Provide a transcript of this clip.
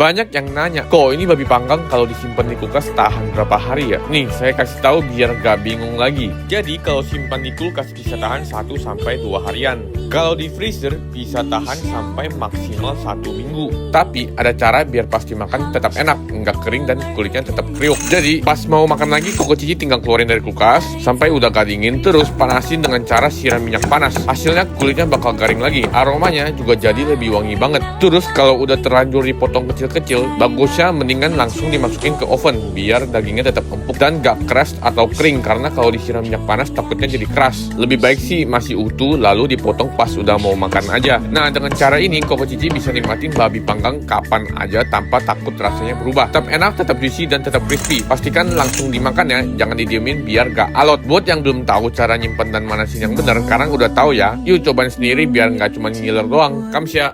Banyak yang nanya, kok ini babi panggang kalau disimpan di kulkas tahan berapa hari ya? Nih, saya kasih tahu biar gak bingung lagi. Jadi kalau simpan di kulkas bisa tahan 1-2 harian. Kalau di freezer bisa tahan sampai maksimal 1 minggu. Tapi ada cara biar pas dimakan tetap enak, nggak kering dan kulitnya tetap kriuk. Jadi pas mau makan lagi, Koko Cici tinggal keluarin dari kulkas sampai udah gak dingin, terus panasin dengan cara siram minyak panas. Hasilnya kulitnya bakal garing lagi. Aromanya juga jadi lebih wangi banget. Terus kalau udah terlanjur dipotong kecil-kecil, bagusnya mendingan langsung dimasukin ke oven biar dagingnya tetap empuk dan gak keras atau kering, karena kalau disiram minyak panas takutnya jadi keras. Lebih baik sih masih utuh lalu dipotong pas udah mau makan aja. Nah, dengan cara ini Koko Cici bisa nikmatin babi panggang kapan aja tanpa takut rasanya berubah. Tetap enak, tetap juicy, dan tetap crispy. Pastikan langsung dimakan ya, jangan didiemin biar gak alot. Buat yang belum tahu cara nyimpen dan manasin yang benar, sekarang udah tahu ya. Yuk cobain sendiri biar gak cuma ngiler doang. Kamsya.